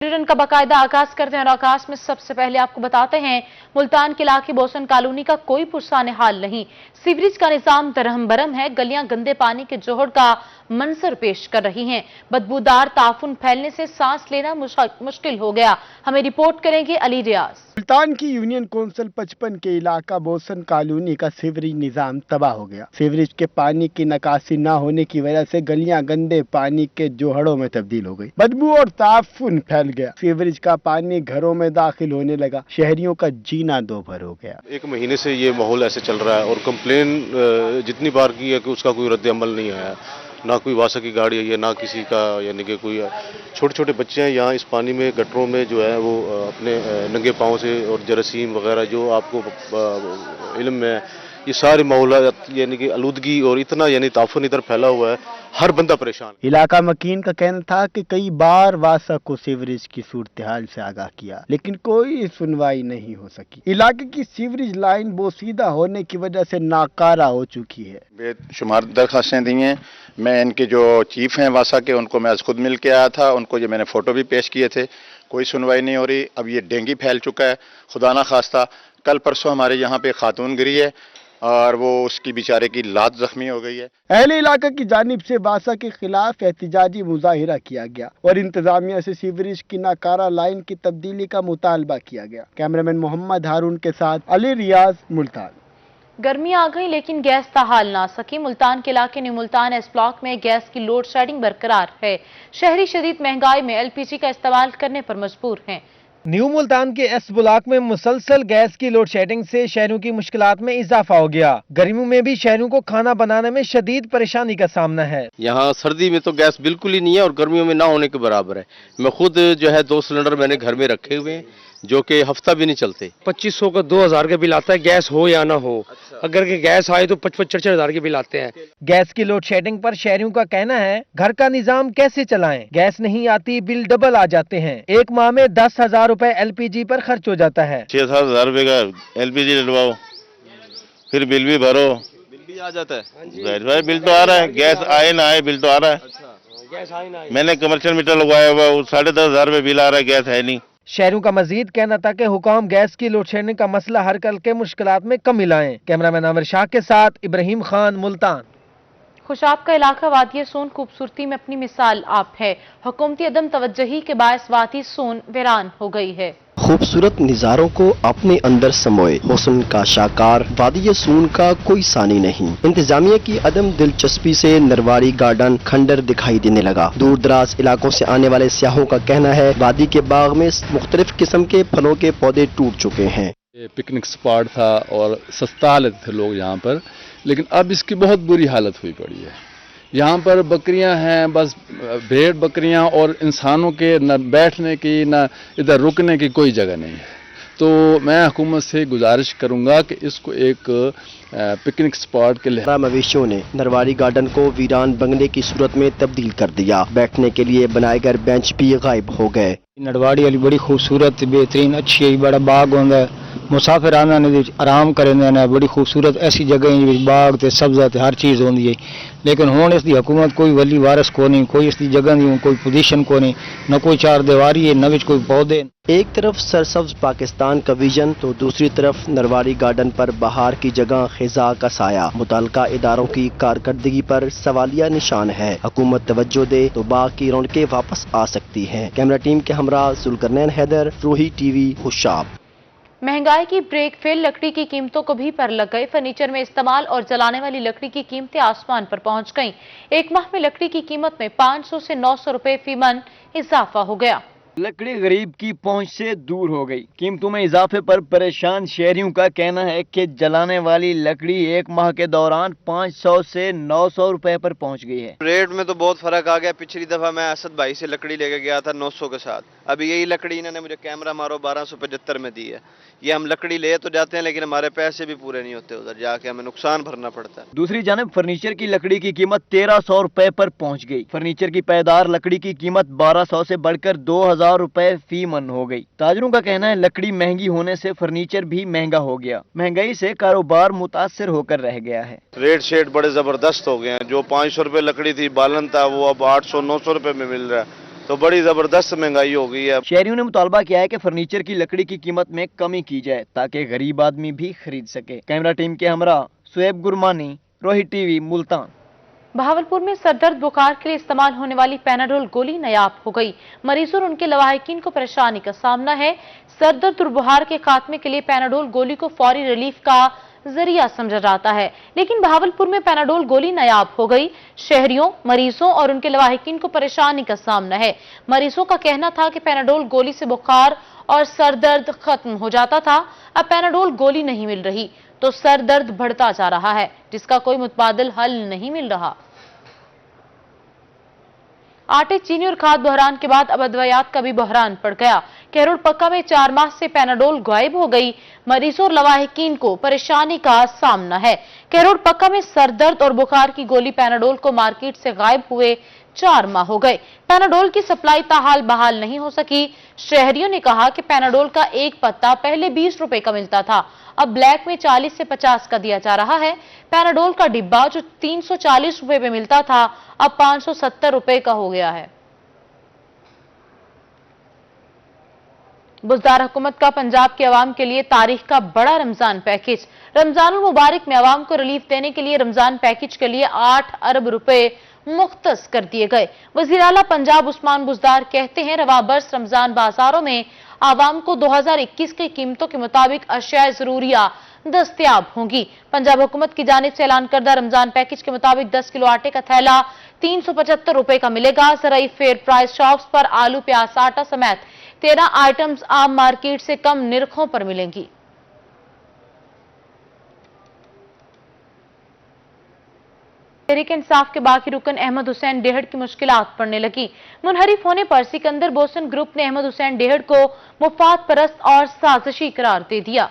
Bulletin का बाकायदा आगाज करते हैं और आगाज में सबसे पहले आपको बताते हैं मुल्तान के इलाके बोसन कॉलोनी का कोई पुरसाने हाल नहीं। सीवरेज का निजाम दरहम बरम है। गलियां गंदे पानी के जोहड़ का मंजर पेश कर रही हैं। बदबूदार ताफुन फैलने से सांस लेना मुश्किल हो गया। हमें रिपोर्ट करेंगे अली रियाज। मुल्तान की यूनियन कौंसिल 55 के इलाका बोसन कॉलोनी का सीवरेज निजाम तबाह हो गया। सीवरेज के पानी की निकासी न होने की वजह से गलियां गंदे पानी के जोहड़ों में तब्दील हो गई। बदबू और ताफुन फैल गया। सीवरेज का पानी घरों में दाखिल होने लगा। शहरियों का जीना दोभर हो गया। 1 महीने से ये माहौल ऐसे चल रहा है और कंप्लेन जितनी बार की है कि उसका कोई रद्द अमल नहीं आया। ना कोई वासा की गाड़ी आई है, ना किसी का, यानी कि कोई छोटे छोटे बच्चे हैं यहाँ इस पानी में गटरों में जो है वो अपने नंगे पाँव से और जरासीम वगैरह जो आपको इल्म में है, ये सारे माहौल यानी कि आलूदगी और इतना यानी ताफुन इधर फैला हुआ है, हर बंदा परेशान। इलाका मकीन का कहना था कि कई बार वासा को सीवरेज की सूरत हाल से आगाह किया, लेकिन कोई सुनवाई नहीं हो सकी। इलाके की सीवरेज लाइन बोसीदा होने की वजह से नाकारा हो चुकी है। बेशुमार दरखास्तें दी हैं। मैं इनके जो चीफ हैं वासा के, उनको मैं आज खुद मिल के आया था। उनको ये मैंने फोटो भी पेश किए थे। कोई सुनवाई नहीं हो रही। अब ये डेंगू फैल चुका है। खुदा ना खास्ता कल परसों हमारे यहाँ पे खातून गिरी है और वो उसकी बेचारे की लात जख्मी हो गई है। अहले इलाका की जानिब से वासा के खिलाफ एहतजाजी मुजाहिरा किया गया और इंतजामिया से सीवरेज की नाकारा लाइन की तब्दीली का मुतालबा किया गया। कैमरामैन मोहम्मद हारून के साथ अली रियाज, मुल्तान। गर्मी आ गई लेकिन गैस ताहाल ना सकी। मुल्तान के इलाके न्यू मुल्तान एस ब्लॉक में गैस की लोड शेडिंग बरकरार है। शहरी शदीद महंगाई में एलपीजी का इस्तेमाल करने पर मजबूर हैं। न्यू मुल्तान के एस ब्लॉक में मुसलसल गैस की लोड शेडिंग से शहरों की मुश्किलात में इजाफा हो गया। गर्मियों में भी शहरों को खाना बनाने में शदीद परेशानी का सामना है। यहाँ सर्दी में तो गैस बिल्कुल ही नहीं है और गर्मियों में ना होने के बराबर है। मैं खुद जो है 2 सिलेंडर मैंने घर में रखे हुए हैं जो कि हफ्ता भी नहीं चलते। 2500 का 2000 का बिल आता है, गैस हो या ना हो। अगर के गैस आए तो 55-60 हजार के बिल आते हैं। गैस की लोड शेडिंग पर शहरियों का कहना है घर का निजाम कैसे चलाएं, गैस नहीं आती, बिल डबल आ जाते हैं। एक माह में 10,000 रुपए एलपीजी पर खर्च हो जाता है। 6-7 हजार रुपए का एलपीजी डलवाओ, फिर बिल भी भरो, बिल भी आ जाता है। भाई बिल तो आ रहा है, गैस आए ना आए बिल तो आ रहा है। गैस आए ना आए। मैंने कमर्शियल मीटर लगवाया हुआ, 10,500 रुपए बिल आ रहा है, गैस है नहीं। शहरों का मजीद कहना था कि हुकाम गैस की लोड शेडिंग का मसला हल करके मुश्किलात में कमी लाएं। कैमरामैन आमिर शाह के साथ इब्राहिम खान, मुल्तान। खुशाब का इलाका वादी सोन खूबसूरती में अपनी मिसाल आप है। हुकूमती अदम तवज्जही के बायस वादी सोन वीरान हो गई है। खूबसूरत नज़ारों को अपने अंदर समोए हुस्न का शाकार वादी सून का कोई सानी नहीं। इंतजामिया की अदम दिलचस्पी से नरवारी गार्डन खंडर दिखाई देने लगा। दूर दराज इलाकों से आने वाले सियाहों का कहना है वादी के बाग में मुख्तलिफ किस्म के फलों के पौधे टूट चुके हैं। पिकनिक स्पॉट था और सस्ता लेते थे लोग यहाँ पर, लेकिन अब इसकी बहुत बुरी हालत हुई पड़ी है। यहाँ पर बकरियां हैं, बस भेड़ बकरियां, और इंसानों के न बैठने की न इधर रुकने की कोई जगह नहीं है। तो मैं हुकूमत से गुजारिश करूंगा कि इसको एक पिकनिक स्पॉट के लिए। मवेशियों ने नरवारी गार्डन को वीरान बंगले की सूरत में तब्दील कर दिया। बैठने के लिए बनाए गए बेंच भी गायब हो गए। नरवाड़ी वाली बड़ी खूबसूरत बेहतरीन अच्छी बड़ा बाग होंदा है। मुसाफिर आना ने आराम करेंदे ने। बड़ी खूबसूरत ऐसी जगह बाग ते सब्जा ते हर चीज़ होंदी है, लेकिन हुण इसकी हुकूमत कोई वली वारस को नहीं, कोई इसकी जगह दी कोई पोजीशन को नहीं, न कोई चार दीवारी है, न विच कोई पौधे। एक तरफ सरसब्ज पाकिस्तान का विजन तो दूसरी तरफ नरवारी गार्डन पर बहार की जगह खिजा का साया। मुतल्लिका इदारों की कारकर्दगी पर सवालिया निशान है। हुकूमत तवज्जो दे तो बाग की रौनकें वापस आ सकती हैं। कैमरा टीम के हमरा जुल्करनैन हैदर, रूही टीवी, खुशाब। महंगाई की ब्रेक फेल लकड़ी की कीमतों को भी पर लग गई। फर्नीचर में इस्तेमाल और जलाने वाली लकड़ी की कीमतें आसमान पर पहुंच गईं। एक माह में लकड़ी की कीमत में 500 से 900 रुपए फी मन इजाफा हो गया। लकड़ी गरीब की पहुंच से दूर हो गई। कीमतों में इजाफे पर परेशान शहरियों का कहना है कि जलाने वाली लकड़ी एक माह के दौरान 500 से 900 रुपए पर पहुंच गई है। रेट में तो बहुत फर्क आ गया। पिछली दफा मैं असद भाई से लकड़ी लेके गया था 900 के साथ, अभी यही लकड़ी इन्होंने मुझे कैमरा मारो 1275 में दी है। ये हम लकड़ी ले तो जाते हैं लेकिन हमारे पैसे भी पूरे नहीं होते, उधर जाके हमें नुकसान भरना पड़ता है। दूसरी जानिब फर्नीचर की लकड़ी की कीमत 1300 रुपए पर पहुंच गई। फर्नीचर की पैदार लकड़ी की कीमत 1200 से बढ़कर 2000 रुपए फी मन हो गई। ताजरों का कहना है लकड़ी महंगी होने से फर्नीचर भी महंगा हो गया। महंगाई से कारोबार मुतासिर होकर रह गया है। रेट शेट बड़े जबरदस्त हो गए हैं। जो 500 रुपए लकड़ी थी बालन था वो अब 800-900 रुपए में मिल रहा है। तो बड़ी ज़बरदस्त महंगाई हो गई है। शहरियों ने मुतालबा किया है कि फर्नीचर की लकड़ी की कीमत में कमी की जाए ताकि गरीब आदमी भी खरीद सके। कैमरा टीम के हमरा सुएब गुरमानी, रोहित टीवी, मुल्तान। बहावलपुर में सरदर्द बुखार के लिए इस्तेमाल होने वाली पैनाडोल गोली नायाब हो गई। मरीजों और उनके लवाहिकीन को परेशानी का सामना है। सरदर्द और बुखार के खात्मे के लिए पैनाडोल गोली को फौरी रिलीफ का जरिया समझा जाता है, लेकिन बहावलपुर में पैनाडोल गोली नायाब हो गई। शहरियों, मरीजों और उनके लवाहिकीन को परेशानी का सामना है। मरीजों का कहना था कि पैनाडोल गोली से बुखार और सरदर्द खत्म हो जाता था। अब पैनाडोल गोली नहीं मिल रही तो सर दर्द बढ़ता जा रहा है, जिसका कोई मुतबादिल हल नहीं मिल रहा। आटे, चीनी और खाद बहरान के बाद अब अद्वियात का भी बहरान पड़ गया। केरोड़ पक्का में 4 माह से पैनाडोल गायब हो गई। मरीजों और लवाहिकीन को परेशानी का सामना है। केरोड़ पक्का में सरदर्द और बुखार की गोली पैनाडोल को मार्केट से गायब हुए 4 माह हो गए। पैनाडोल की सप्लाई ताहाल बहाल नहीं हो सकी। शहरियों ने कहा कि पैनाडोल का एक पत्ता पहले 20 रुपए का मिलता था, अब ब्लैक में 40 से 50 का दिया जा रहा है। पैनाडोल का डिब्बा जो 340 रुपए में मिलता था, अब 570 रुपए का हो गया है। बुज़दार हुकूमत का पंजाब के अवाम के लिए तारीख का बड़ा रमजान पैकेज। रमजानुल मुबारक में अवाम को रिलीफ देने के लिए रमजान पैकेज के लिए 8 अरब रुपए मुख्तस कर दिए गए। वज़ीर आला पंजाब उस्मान बुज़दार कहते हैं, रवा बरस रमजान बाजारों में आवाम को 2021 की कीमतों के मुताबिक अशिया ज़रूरिया दस्तयाब होंगी। पंजाब हुकूमत की जानिब से ऐलान करदा रमजान पैकेज के मुताबिक 10 किलो आटे का थैला 375 रुपए का मिलेगा। ज़राई फेयर प्राइस शॉप्स पर आलू, प्याज, आटा समेत 13 आइटम्स आम मार्केट से कम निरखों पर मिलेंगी। तहरीक इंसाफ के बाकी रुकन अहमद हुसैन डेहड़ की मुश्किलात पड़ने लगी। मुनहरिफ होने पर सिकंदर बोसन ग्रुप ने अहमद हुसैन डेहड़ को मुफाद परस्त और साजिशी करार दे दिया।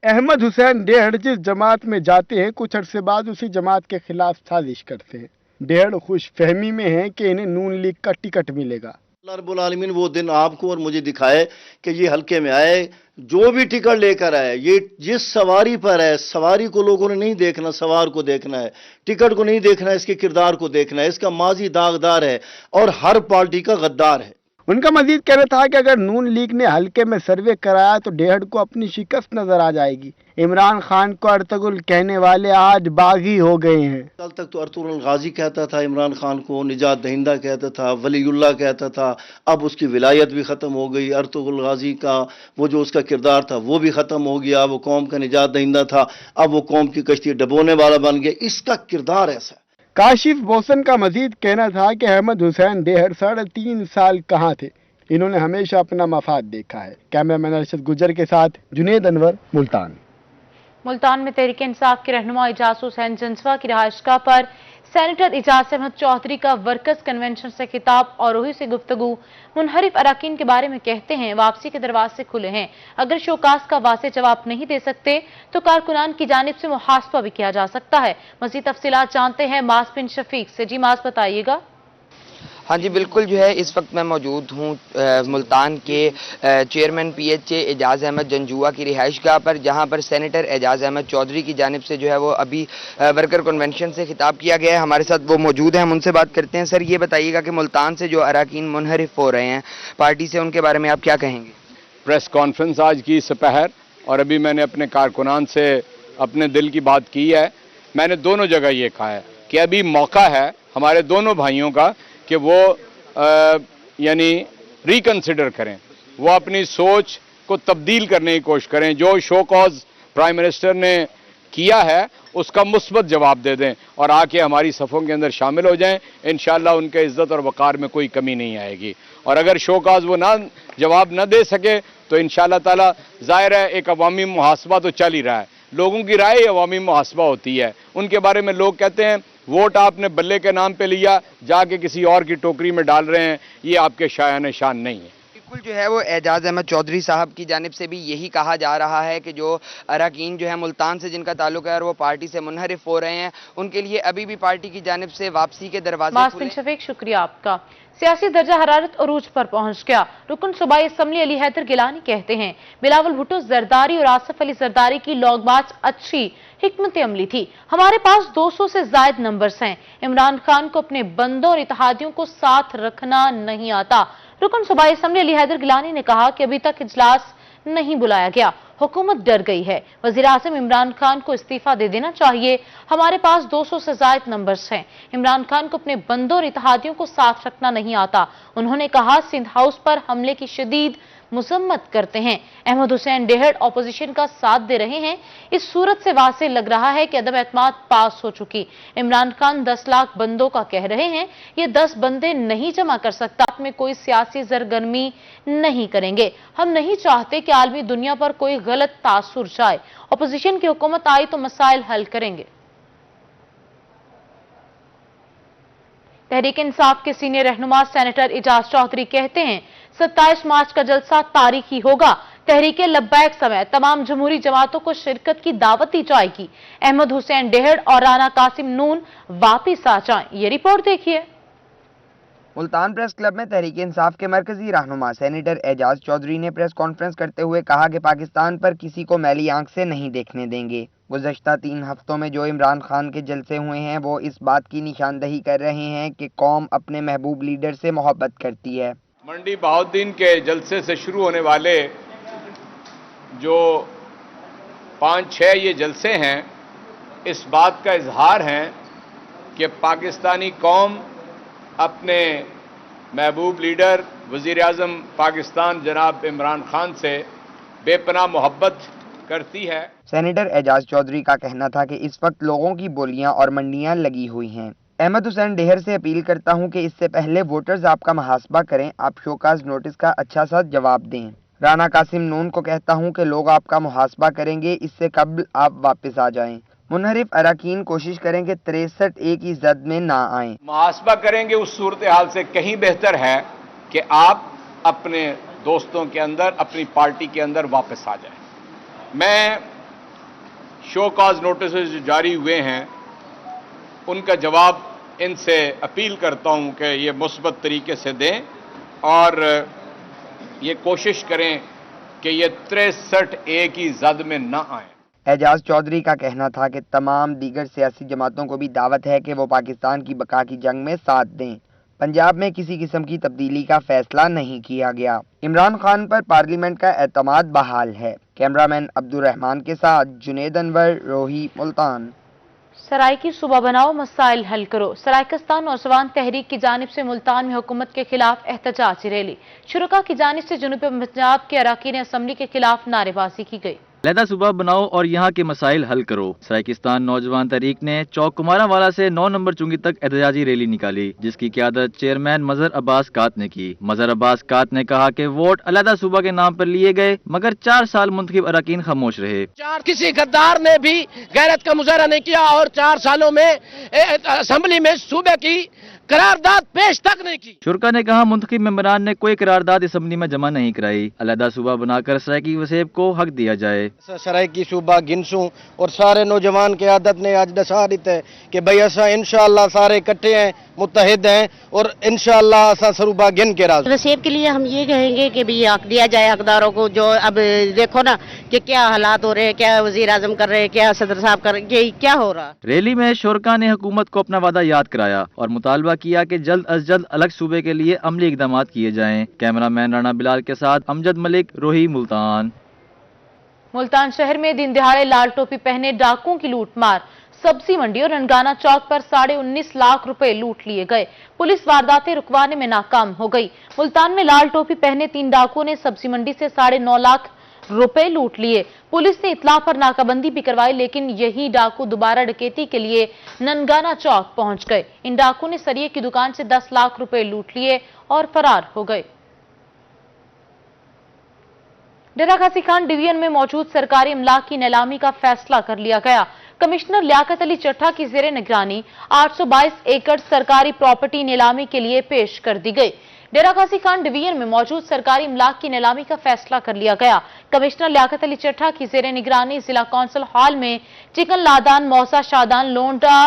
अहमद हुसैन डेहड़ जिस जमात में जाते हैं, कुछ अरसे बाद उसी जमात के खिलाफ साजिश करते हैं। डेहड़ खुश फहमी में है कि इन्हें नून लीग का टिकट मिलेगा। अल्लाह रब्बुल आलमीन वो दिन आपको और मुझे दिखाए कि ये हल्के में आए, जो भी टिकट लेकर आए, ये जिस सवारी पर है, सवारी को लोगों ने नहीं देखना, सवार को देखना है, टिकट को नहीं देखना है, इसके किरदार को देखना है। इसका माजी दागदार है और हर पार्टी का गद्दार है। उनका मजीद कहना था कि अगर नून लीग ने हल्के में सर्वे कराया तो डेहड़ को अपनी शिकस्त नजर आ जाएगी। इमरान खान को अर्तुगरुल कहने वाले आज बागी हो गए हैं। कल तक तो अर्तुगरुल गाजी कहता था, इमरान खान को निजात दहिंदा कहता था, वलीउल्लाह कहता था। अब उसकी विलायत भी ख़त्म हो गई। अर्तुगरुल गाजी का वो जो उसका किरदार था वो भी ख़त्म हो गया। वो कौम का निजात दहिंदा था, अब वो कौम की कश्ती डबोने वाला बन गया। इसका किरदार ऐसा। काशिफ बोसन का मजीद कहना था कि अहमद हुसैन डेहड़ 3.5 साल कहाँ थे, इन्होंने हमेशा अपना मफाद देखा है। कैमरामैन अरशद गुजर के साथ जुनेद अनवर, मुल्तान। मुल्तान में तहरीक इंसाफ के रहनुमा इजाज हुसैन जंसवा की रिहाइशगाह पर सेनेटर इजाज अहमद चौधरी का वर्कर्स कन्वेंशन से खिताब और रूही से गुफ्तगू। मुनहरिफ अराकीन के बारे में कहते हैं, वापसी के दरवाजे खुले हैं। अगर शोकास का वासे जवाब नहीं दे सकते तो कारकुनान की जानिब से मुहासबा भी किया जा सकता है। मज़ीद तफसीलात जानते हैं मास बिन शफीक से। जी मास, बताइएगा। हाँ जी बिल्कुल, जो है इस वक्त मैं मौजूद हूँ मुल्तान के चेयरमैन PHA एजाज अहमद जंजुआ की रिहाइशगाह पर, जहाँ पर सेनेटर एजाज अहमद चौधरी की जानिब से जो है वो अभी वर्कर कन्वेंशन से खिताब किया गया है। हमारे साथ वो मौजूद हैं, हम उनसे बात करते हैं। सर, ये बताइएगा कि मुल्तान से जो अराकीन मुनहरिफ हो रहे हैं पार्टी से, उनके बारे में आप क्या कहेंगे? प्रेस कॉन्फ्रेंस आज की सपहर, और अभी मैंने अपने कारकुनान से अपने दिल की बात की है। मैंने दोनों जगह ये कहा है कि अभी मौका है हमारे दोनों भाइयों का कि वो यानी रिकन्सिडर करें, वो अपनी सोच को तब्दील करने की कोशिश करें। जो शो कॉज प्राइम मिनिस्टर ने किया है उसका मुस्बत जवाब दे दें और आके हमारी सफ़ों के अंदर शामिल हो जाएं। इंशाअल्लाह उनके इज़्ज़त और वक़ार में कोई कमी नहीं आएगी। और अगर शो कॉज वो ना जवाब न दे सके तो इंशाअल्लाह ताला ज़ाहिर है एक अवामी मुहासबा तो चल ही रहा है। लोगों की राय अवामी मुहासबा होती है। उनके बारे में लोग कहते हैं वोट आपने बल्ले के नाम पे लिया, जाके किसी और की टोकरी में डाल रहे हैं, ये आपके शायान शान नहीं है। बिल्कुल जो है वो एजाज अहमद चौधरी साहब की जानिब से भी यही कहा जा रहा है कि जो अरकान जो है मुल्तान से जिनका ताल्लुक है और वो पार्टी से मुनहरिफ हो रहे हैं, उनके लिए अभी भी पार्टी की जानिब से वापसी के दरवाजे मास्तिन शफीक, शुक्रिया आपका। सियासी दर्जा हरारत अरूज पर पहुंच गया। रुकन सूबाई असम्बली अली हैदर गिलानी कहते हैं बिलावल भुट्टो जरदारी और आसिफ अली जरदारी की लॉन्गमार्च अच्छी हिकमत अमली थी। हमारे पास 200 से ज्यादा नंबर्स हैं। इमरान खान को अपने बंदों और इत्तेहादियों को साथ रखना नहीं आता। रुकन सूबाई असम्बली अली हैदर गिलानी ने कहा कि अभी तक इजलास नहीं बुलाया गया, हुकूमत डर गई है। वजीर आज़म इमरान खान को इस्तीफा दे देना चाहिए। हमारे पास 200 से ज्यादा नंबर्स हैं। इमरान खान को अपने बंदों और इत्तेहादियों को साथ रखना नहीं आता। उन्होंने कहा सिंध हाउस पर हमले की शदीद मुजम्मत करते हैं। अहमद हुसैन डेहड़ ऑपोजिशन का साथ दे रहे हैं। इस सूरत से वाज़ेह लग रहा है कि अदम एतमाद पास हो चुकी। इमरान खान 10 लाख बंदों का कह रहे हैं, ये 10 बंदे नहीं जमा कर सकता। में कोई सियासी सरगर्मी नहीं करेंगे। हम नहीं चाहते कि आलमी दुनिया पर कोई गलत तासुर जाए। ऑपोजिशन की हुकूमत आई तो मसाइल हल करेंगे। तहरीक इंसाफ के सीनियर रहनुमा सेनेटर एजाज चौधरी कहते हैं 27 मार्च का जलसा तारीखी होगा। तहरीक लब्बैक समेत तमाम जमहूरी जमातों को शिरकत की दावत दी जाएगी। अहमद हुसैन डेहड़ और राना कासिम नून वापिस आ जाएं। ये रिपोर्ट देखिए। मुल्तान प्रेस क्लब में तहरीक इंसाफ के मरकजी रहनुमा सेनेटर एजाज चौधरी ने प्रेस कॉन्फ्रेंस करते हुए कहा कि पाकिस्तान पर किसी को मैली आंख से नहीं देखने देंगे। गुज़श्ता 3 हफ्तों में जो इमरान खान के जलसे हुए हैं वो इस बात की निशानदही कर रहे हैं कि कौम अपने महबूब लीडर से मोहब्बत करती है। मंडी बहाउद्दीन के जलसे से शुरू होने वाले जो 5-6 ये जलसे हैं, इस बात का इजहार है कि पाकिस्तानी कौम अपने महबूब लीडर वज़ीर आज़म पाकिस्तान जनाब इमरान खान से बेपनाह मोहब्बत करती है। सेनेटर एजाज चौधरी का कहना था कि इस वक्त लोगों की बोलियां और मंडियां लगी हुई हैं। अहमद हुसैन डेहर से अपील करता हूं कि इससे पहले वोटर्स आपका मुहासबा करें, आप शोकाज नोटिस का अच्छा सा जवाब दें। राना कासिम नून को कहता हूं कि लोग आपका मुहासबा करेंगे, इससे कबल आप वापस आ जाएं। मुनहरिफ अरकान कोशिश करें कि 63 की जद में ना आए। मुहासबा करेंगे उस सूरत हाल से कहीं बेहतर है कि आप अपने दोस्तों के अंदर, अपनी पार्टी के अंदर वापस आ जाएं। मैं शो कॉज नोटिस जो जारी हुए हैं उनका जवाब इनसे अपील करता हूं कि ये मुस्बत तरीके से दें और ये कोशिश करें कि ये 63 की जद में ना आए। एजाज चौधरी का कहना था कि तमाम दीगर सियासी जमातों को भी दावत है कि वो पाकिस्तान की बका की जंग में साथ दें। पंजाब में किसी किस्म की तब्दीली का फैसला नहीं किया गया। इमरान खान पर पार्लियामेंट का एतमाद बहाल है। कैमरामैन अब्दुल रहमान के साथ जुनेद अनवर, रोही, मुल्तान। सराय की सूबा बनाओ, मसाइल हल करो। सरायकस्तान नौजवान तहरीक की जानिब से मुल्तान में हुकूमत के खिलाफ एहतजाजी रैली। शुरका की जानिब से जनूबी पंजाब के अरकान असम्बली के खिलाफ नारेबाजी की गई। अलहदा सूबा बनाओ और यहाँ के मसाइल हल करो। सरायकिस्तान नौजवान तहरीक ने चौक कुमारा वाला से 9 नंबर चुंगी तक एहतजाजी रैली निकाली, जिसकी क़यादत चेयरमैन मजहर अब्बास कात ने की। मजहर अब्बास कात ने कहा कि वोट अलहदा सूबा के नाम पर लिए गए, मगर 4 साल मुंतखब अरकान खामोश रहे। किसी गद्दार ने भी गैरत का मुजाहरा नहीं किया और 4 सालों में असम्बली में सूबे की करारदाद पेश तक नहीं की। शुरका ने कहा मुंतखब मेंबरान ने कोई करारदाद असम्बली में जमा नहीं कराई। अलहदा सूबा बनाकर सरायकी वसेब को हक दिया जाए। सरायकी सूबा गिनसूं और सारे नौजवान की आदत ने आज दसा दी है कि भाई असा इंशाअल्लाह सारे इकट्ठे हैं, मुत्तहिद हैं और इंशाअल्लाह असा सूबा गिन के राज। वसेब के लिए हम ये कहेंगे कि भी हक दिया जाए हकदारों को। जो अब देखो ना कि क्या हालात हो रहे हैं, क्या वजीर आजम कर रहे हैं, क्या सदर साहब कर रहे हैं, क्या हो रहा। रैली में शुरका ने हुकूमत को अपना वादा याद कराया और मुतालबा किया कि जल्द अज जल्द अलग सूबे के लिए अमली इकदाम किए जाएं। कैमरामैन राना बिलाल के साथ अमजद मलिक, रोही, मुल्तान। मुल्तान शहर में दिन दिहाड़े लाल टोपी पहने डाकुओं की लूट मार। सब्जी मंडी और रंगाना चौक पर 19.5 लाख रुपए लूट लिए गए। पुलिस वारदातें रुकवाने में नाकाम हो गई। मुल्तान में लाल टोपी पहने 3 डाकुओं ने सब्जी मंडी से 9.5 लाख रुपए लूट लिए। पुलिस ने इत्तला पर नाकाबंदी भी करवाई, लेकिन यही डाकू दोबारा डकैती के लिए ननगाना चौक पहुंच गए। इन डाकुओं ने सरिये की दुकान से 10 लाख रुपए लूट लिए और फरार हो गए। डेरा गाजी खान डिवीजन में मौजूद सरकारी अमलाक की नीलामी का फैसला कर लिया गया। कमिश्नर लियाकत अली चट्टा की जेर निगरानी 822 एकड़ सरकारी प्रॉपर्टी नीलामी के लिए पेश कर दी गई। डेरा गाजी खान डिवीजन में मौजूद सरकारी इमलाक की नीलामी का फैसला कर लिया गया। कमिश्नर लियाकत अली चट्ठा की जेर निगरानी जिला कौंसिल हॉल में चिकन लादान मौसा शादान लोंडा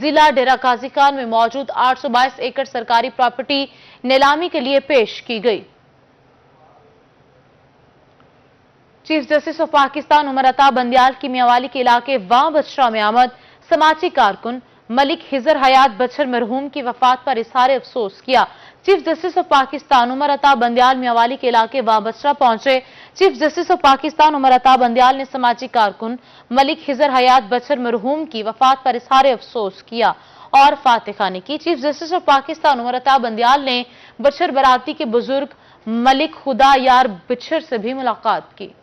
जिला डेरा गाजी खान में मौजूद 822 एकड़ सरकारी प्रॉपर्टी नीलामी के लिए पेश की गई। Chief justice of Pakistan Umar Ata Bandial की मियांवाली के इलाके वां बछरा में आमद। समाजी कारकुन मलिक हिजर हयात बछर मरहूम की वफात पर इजहार अफसोस किया। Chief justice of Pakistan Umar Ata Bandial Mianwali के इलाके वां बछरा पहुंचे। Chief justice of Pakistan Umar Ata Bandial ने समाजी कारकुन मलिक हिजर हयात बछर मरहूम की वफात पर इजहार अफसोस किया और फातिहानी की। Chief justice of Pakistan Umar Ata Bandial ने बछर बराती के बुजुर्ग मलिक खुदा यार बिछर से भी मुलाकात की।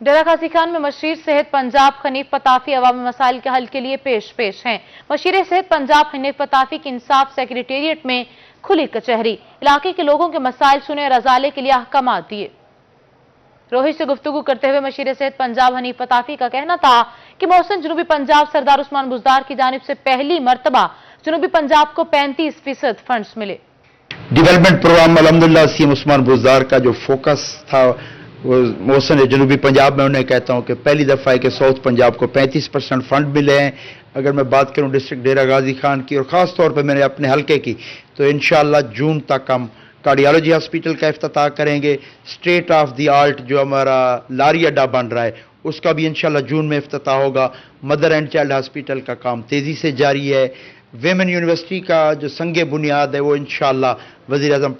डेरा गाजी खान में मशीर सेहत पंजाब हनीफ पताफी अवामी मसाइल के हल के लिए पेश हैं। मशीर सेहत पंजाब हनीफ पताफी की इंसाफ सेक्रेटेरिएट में खुली कचहरी। इलाके के लोगों के मसाइल सुने और अजाले के लिए अहकाम दिए। रोहित से गुफ्तगू करते हुए मशीर सेहत पंजाब हनीफ पताफी का कहना था कि मौसम जनूबी पंजाब सरदार उस्मान बुजदार की जानिब से पहली मरतबा जनूबी पंजाब को 35% फंड्स मिले। डेवलपमेंट प्रोग्राम अल्हम्दुलिल्लाह सीएम उस्मान बुजदार का जो फोकस था वो मौसम जनूबी पंजाब में, उन्हें कहता हूं कि पहली दफ़ा है कि साउथ पंजाब को 35% फंड मिले हैं। अगर मैं बात करूं डिस्ट्रिक्ट डेरा गाजी खान की और ख़ास तौर पर मैंने अपने हलके की, तो इंशाअल्लाह जून तक हम कार्डियोलॉजी हॉस्पिटल का इफ्तिताह करेंगे। स्टेट ऑफ द आर्ट जो हमारा लारी अड्डा बन रहा है उसका भी इंशाअल्लाह जून में इफ्तिताह होगा। मदर एंड चाइल्ड हॉस्पिटल का काम तेज़ी से जारी है। वेमेन यूनिवर्सिटी का जो संगे बुनियाद है वो इंशाअल्लाह वज़ीर आज़म